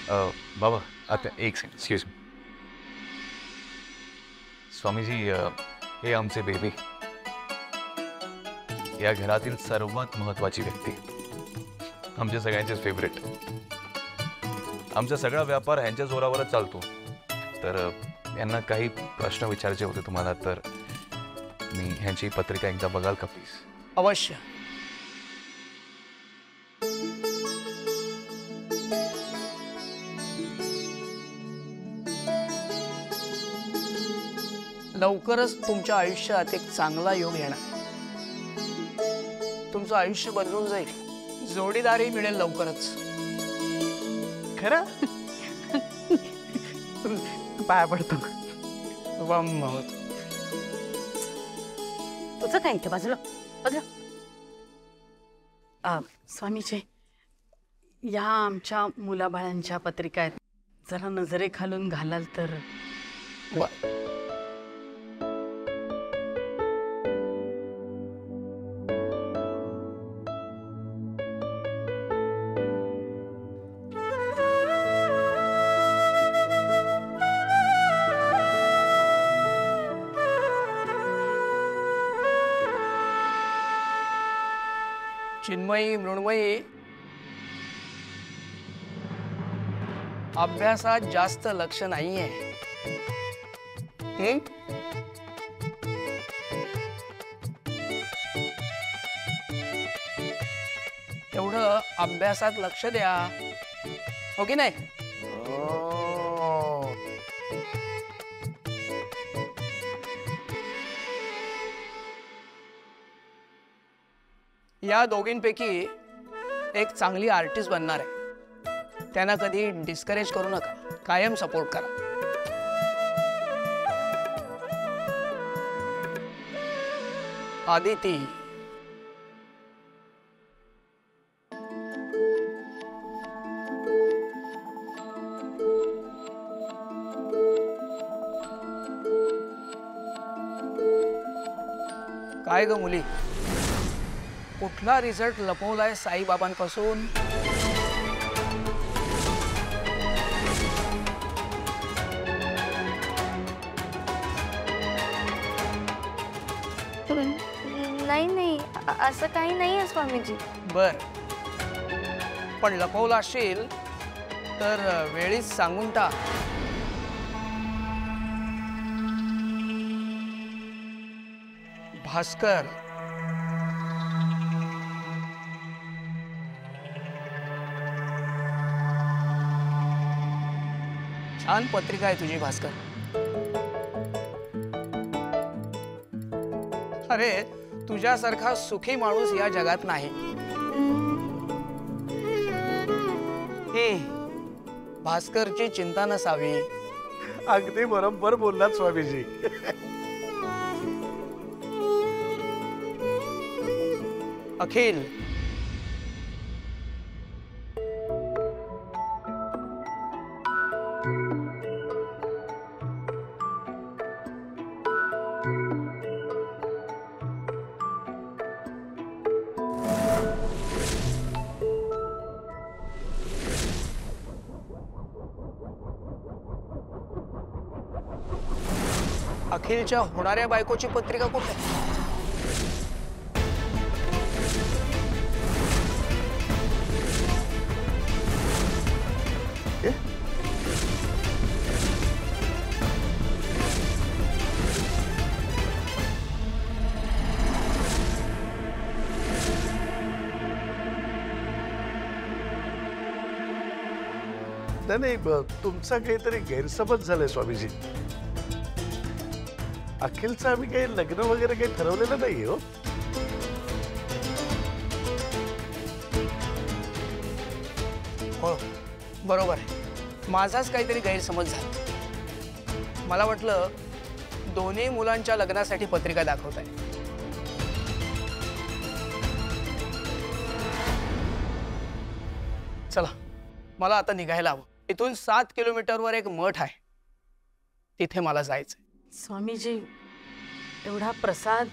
बाबा आता एक सेकंड एक्सक्यूज मी. स्वामीजी, हे आमचे बेबी, या घरातील सर्वात महत्वाची व्यक्ती, आमच्या सगळ्यांचेच फेवरेट. आमचा सगळा व्यापार ह्यांच्या जोरावरच चालतो. तर यांना काही प्रश्न विचारायचे होते तुम्हाला, तर मी ह्यांची पत्रिका एकदा बघाल का प्लीज? अवश्य. लवकरच तुमच्या आयुष्यात एक चांगला योग येणार. तुमचं आयुष्य बदलून जाईल. जोडीदारही मिळेल लवकरच. खरं पाया पडतो. शुभम भवतु. तुझं काय इथे बाजूला बाजूला. स्वामीजी, या आमच्या मुलाबाळांच्या पत्रिका आहेत, जरा नजरेखालून घालाल तर. वा. चिन्मयी, मृण्मयी, अभ्यासात जास्त लक्ष नाहीये. तेवढं अभ्यासात लक्ष द्या, हो की नाही? या दोघींपैकी एक चांगली आर्टिस्ट बनणार आहे. त्यांना कधी डिस्करेज करू नका, कायम सपोर्ट करा. आदिती, काय ग मुली, कुठला रिझल्ट लपवलाय साईबाबांपासून? नाही नाही, असं काही नाही आहे स्वामीजी. बर, पण लपवला असेल तर वेळीच सांगून टाक. भास्कर, छान पत्रिका आहे तुझी भास्कर. अरे, तुझ्यासारखा सुखी माणूस या जगात नाही. भास्करची चिंता नसावी. अगदी बरोबर बोललात स्वामीजी. अखिल, अखिलच्या होणाऱ्या बायकोची पत्रिका कुठे? नाही, तुमचा काहीतरी गैरसमज झालाय स्वामीजी. अखिलचं आम्ही काही लग्न वगैरे काही ठरवलेलं नाहीये. हो, हो, बरोबर आहे. माझाच काहीतरी गैरसमज झाला. मला वाटलं दोन्ही मुलांच्या लग्नासाठी पत्रिका दाखवताय. चला, मला आता निघायला हवं. इथून 7 किलोमीटरवर एक मठ आहे, तिथे मला जायचंय. स्वामीजी, एवढा प्रसाद.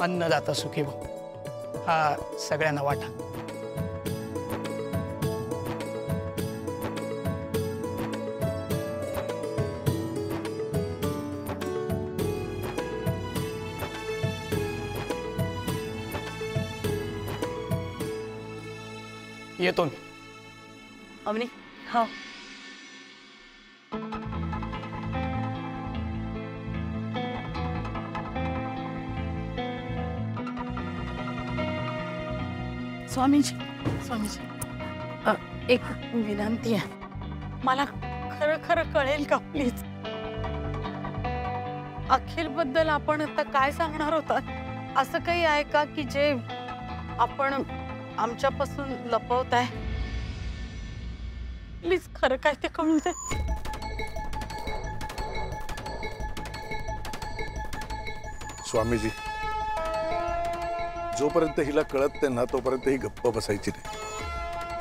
अन्नदाता सुखी भव हा सगळ्यांना वाटा. येतो मी. अवनी हो. स्वामीजी स्वामीजी एक विनंती आहे. मला खरं खरं कळेल का प्लीज? अखिल बद्दल आपण आता काय सांगणार होता? असं काही आहे का की जे आपण आमच्यापासून लपवताय? प्लीज खरं काय ते कळू दे. स्वामीजी, जोपर्यंत हिला कळत नाही ना तोपर्यंत ही गप्प बसायची नाही.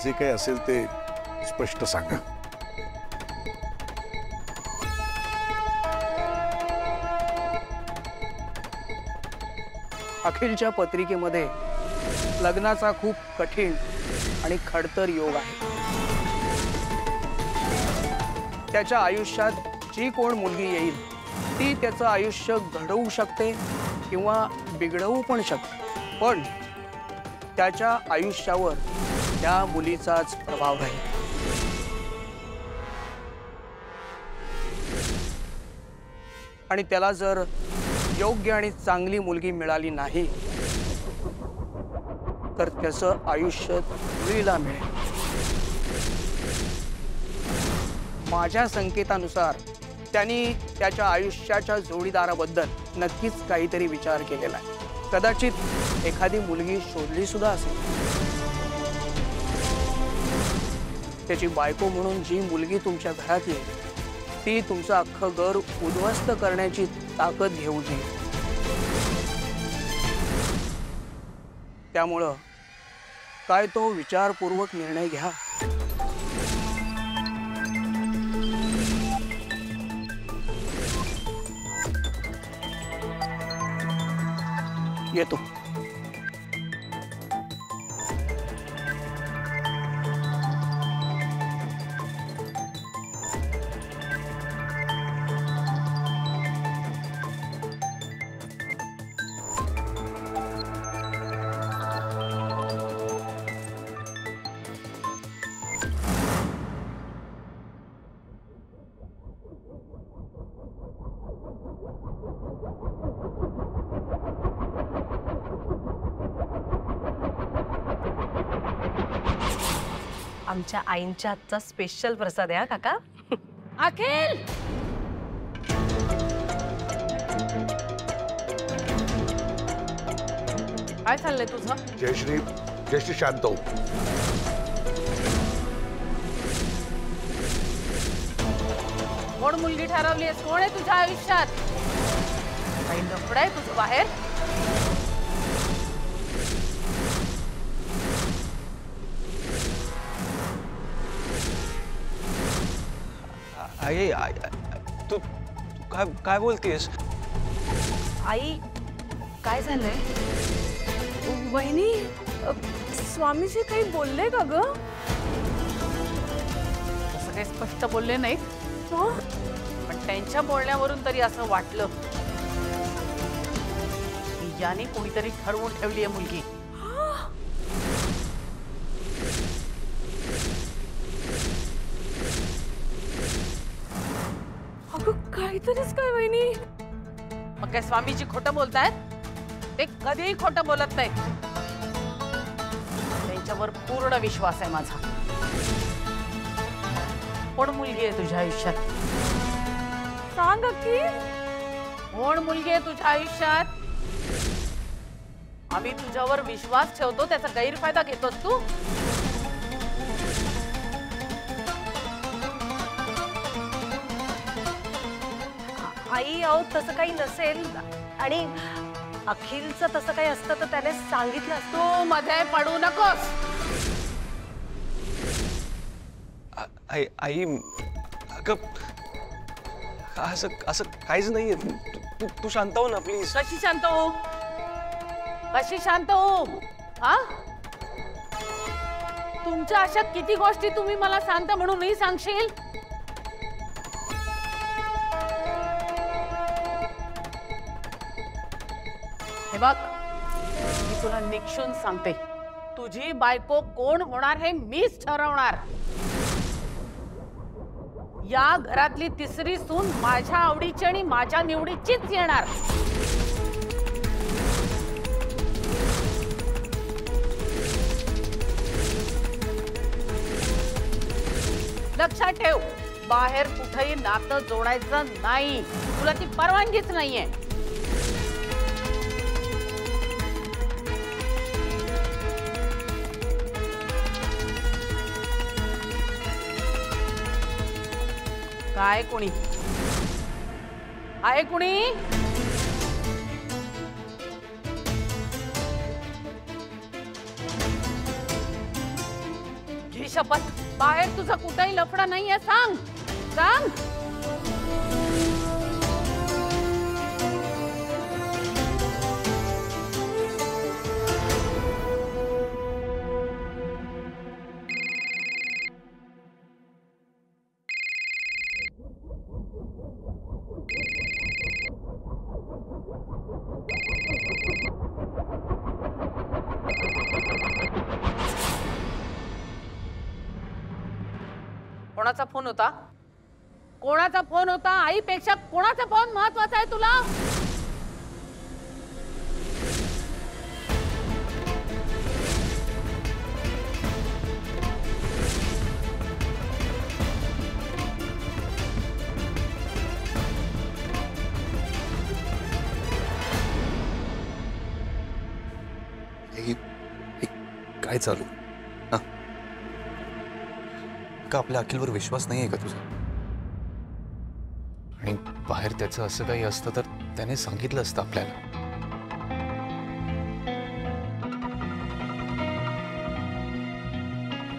जे काही असेल ते स्पष्ट सांगा. अखिलच्या पत्रिकेमध्ये लग्नाचा खूप कठीण आणि खडतर योग आहे. त्याच्या आयुष्यात जी कोण मुलगी येईल ती त्याचं आयुष्य घडवू शकते किंवा बिघडवू पण शकते, पण त्याच्या आयुष्यावर त्या मुलीचाच प्रभाव राहील. आणि त्याला जर योग्य आणि चांगली मुलगी मिळाली नाही तर त्याचं आयुष्य धुळीला मिळेल. माझ्या संकेतानुसार त्यांनी त्याच्या आयुष्याच्या जोडीदाराबद्दल नक्कीच काहीतरी विचार केलेला आहे. कदाचित एखादी मुलगी शोधली सुद्धा असेल. त्याची बायको म्हणून जी मुलगी तुमच्या घरात येईल ती तुमचं अख्खं घर उद्ध्वस्त करण्याची ताकद घेऊ नये. त्यामुळं काय तो विचारपूर्वक निर्णय घ्या. येतो. आमच्या आईंच्या हातचा स्पेशल प्रसाद आहे हा काका. अखिल काय चाललंय तुझं? जयश्री शांत हो. कोण मुलगी ठरवली आहे? कोण आहे तुझ्या आयुष्यात? काही लफडं आहे तुझं बाहेर? आई तू काय बोलतेस? आई काय झालंय? वहिनी स्वामीजी काही बोलले का ग? असं काही स्पष्ट बोलले नाहीत, पण त्यांच्या बोलण्यावरून तरी असं वाटलं की याने कोणीतरी ठरवून ठेवली आहे मुलगी. काहीतरीच काय वहिनी? मग काय स्वामीजी खोटं बोलतायत? ते कधीही खोटं बोलत नाही. त्यांच्यावर पूर्ण विश्वास आहे माझा. कोण मुलगी आहे तुझ्या आयुष्यात? सांग की. कोण मुलगी आहे तुझ्या आयुष्यात? आम्ही तुझ्यावर विश्वास ठेवतो त्याचा गैरफायदा घेतोस तू. आई अहो तसं काही नसेल. आणि अखिलचं तसं काही असतं तर त्याने सांगितलं असतं. तू मध्ये पडू नकोस. आई आई अगं असं काहीच नाहीये. तू शांत हो ना प्लीज. कशी शांत हो? कशी शांत हो? हा, तुमच्या अशा किती गोष्टी तुम्ही मला शांत म्हणूनही सांगशील? हे बघ, मी तुला निक्षून सांगते, तुझी बायको कोण होणार हे मीच ठरवणार. या घरातली तिसरी सून माझ्या आवडीची आणि माझ्या निवडीचीच येणार. लक्षात ठेव, बाहेर कुठेही नातं जोडायचं नाही. तुला ती परवानगीच नाहीये. काय कोणी आहे? कोणी? घे शपथ, बाहेर तुझा कुठेही लफडा नाहीये. सांग सांग. कोणाचा फोन होता? कोणाचा फोन होता? आईपेक्षा कोणाचा फोन महत्वाचा आहे तुला? काय चालू? का आपल्या अखिलवर विश्वास नाही आहे का तुझा? आणि बाहेर त्याचं असं काही असतं तर त्याने सांगितलं असतं आपल्याला.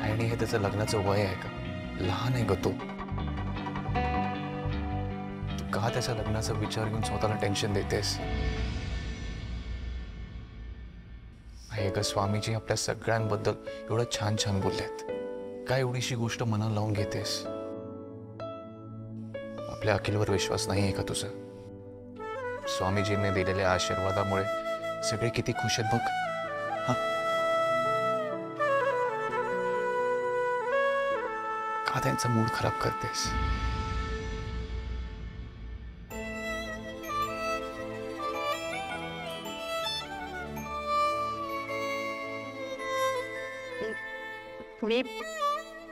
आणि हे त्याचं लग्नाचं वय आहे का? लहान आहे ग तो. तू का त्याच्या लग्नाचा विचार घेऊन स्वतःला टेन्शन देतेस? ग स्वामीजी आपल्या सगळ्यांबद्दल एवढं छान छान बोललेत. काय एवढीशी गोष्ट मनाला लावून घेतेस? आपल्या अखिलवर विश्वास नाही आहे का तुझा? स्वामीजींनी दिलेल्या आशीर्वादामुळे सगळे किती खुश आहेत बघ. हा, का त्यांचा मूड खराब करतेस?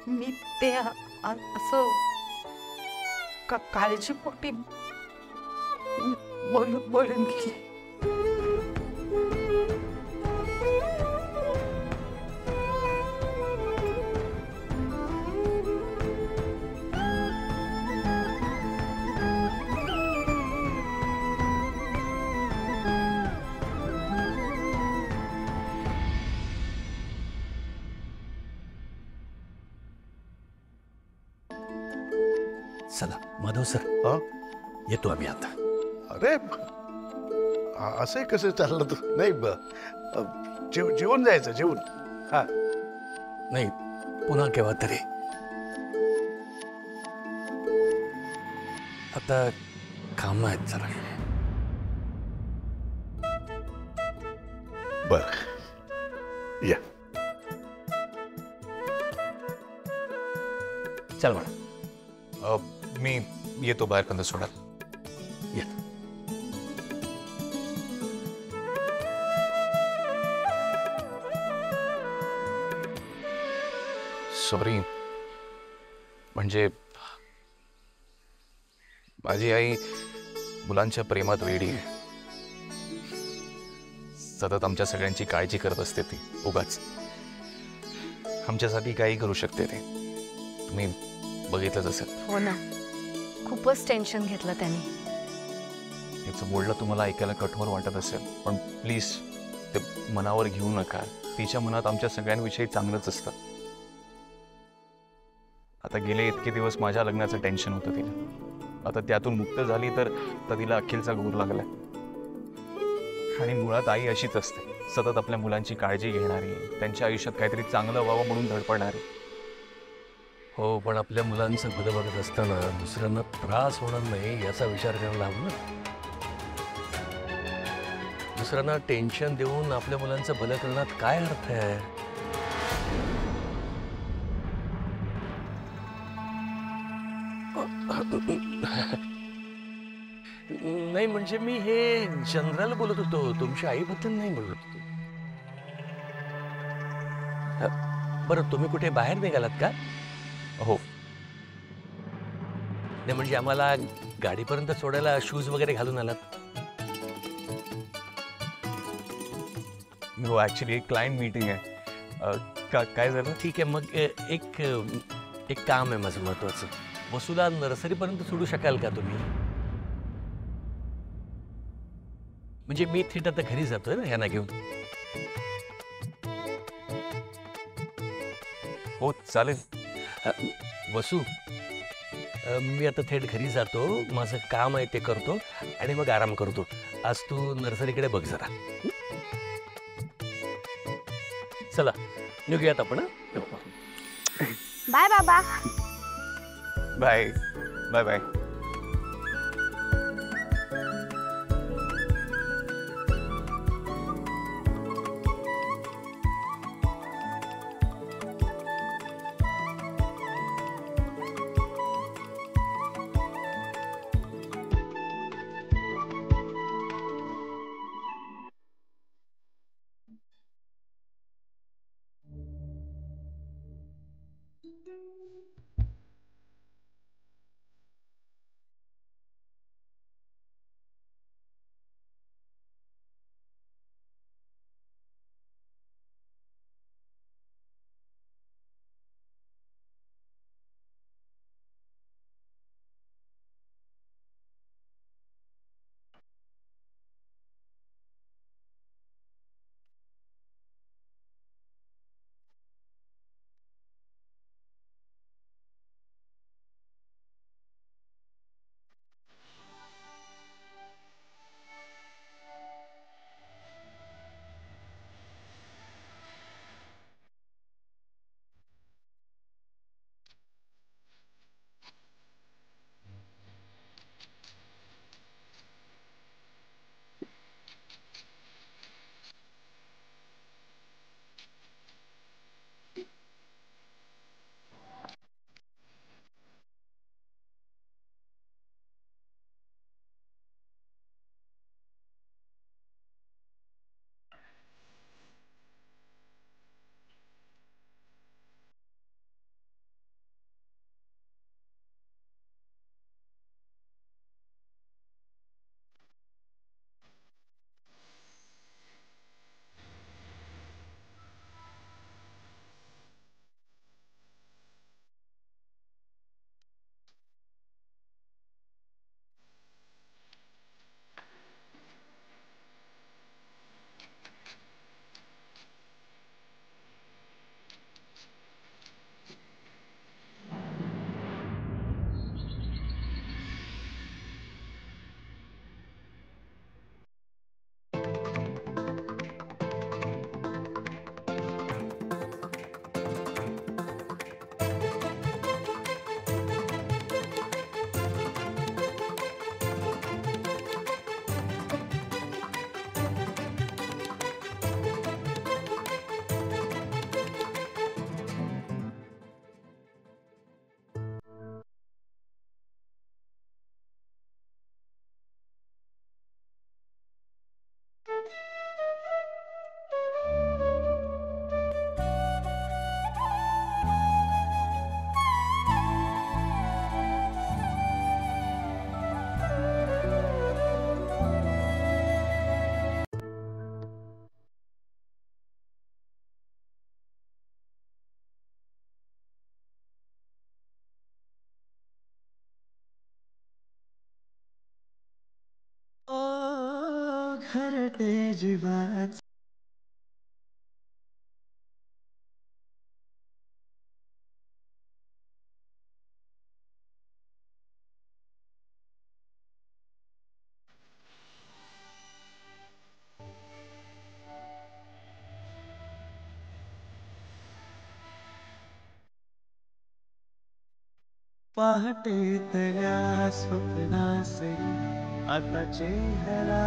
मी ते असं काळजीपोटी बोलून गेली. चला माधव सर, येतो आम्ही आता. अरे असं कसं चाललं तू? नाही जेवून जायचं, जेवून. हा नाही, पुन्हा केव्हा तरी. आता काम आहेत जरा. बर, या. चल म्हणा. मी येतो बाहेर कंद सोडायला. ये. सॉरी, म्हणजे माझी आई मुलांच्या प्रेमात वेडी आहे. सतत आमच्या सगळ्यांची काळजी करत असते ती. उगाच आमच्यासाठी काही करू शकते ती. तुम्ही बघितलंच असेल. हो ना, खूपच टेन्शन घेतलं त्याने. तिचं बोलणं तुम्हाला ऐकायला कठोर वाटत असेल, पण प्लीज ते मनावर घेऊ नका. तिच्या मनात आमच्या सगळ्यांविषयी चांगलंच असतं. आता गेले इतके दिवस माझ्या लग्नाचं टेन्शन होतं तिला. आता त्यातून मुक्त झाली तर तिला अखिलचा घोर लागलाय. आणि मुळात आई अशीच असते, सतत आपल्या मुलांची काळजी घेणारी, त्यांच्या आयुष्यात काहीतरी चांगलं व्हावं म्हणून धडपडणारी. हो, पण आपल्या मुलांचं भलं बघत असताना दुसऱ्यांना त्रास होणार नाही याचा विचार करायला हवा ना. दुसऱ्यांना टेन्शन देऊन आपल्या मुलांचं भलं करण्यात काय अर्थ आहे? नाही म्हणजे मी हे जनरल बोलत होतो, तुमच्या आईबद्दल नाही बोलत होतो. बरं, तुम्ही कुठे बाहेर निघालात का? हो. नाही म्हणजे आम्हाला गाडीपर्यंत सोडायला शूज वगैरे घालून आलात? हो, ॲक्च्युली एक क्लायंट मीटिंग आहे. काय झालं? ठीक आहे, मग एक काम आहे माझं महत्वाचं. वसूला नर्सरीपर्यंत सोडू शकाल का तुम्ही? म्हणजे मी थेट आता घरी जातोय ना ह्यांना घेऊन. हो, चालेल. वसू, मी आता थेट घरी जातो, माझं काम आहे ते करतो आणि मग आराम करतो. आज तू नर्सरीकडे बघ जरा. चला निघूयात आपण. बाय बाबा. Bye bye bye. पहाटेतल्या स्वप्नासे आता चेहरा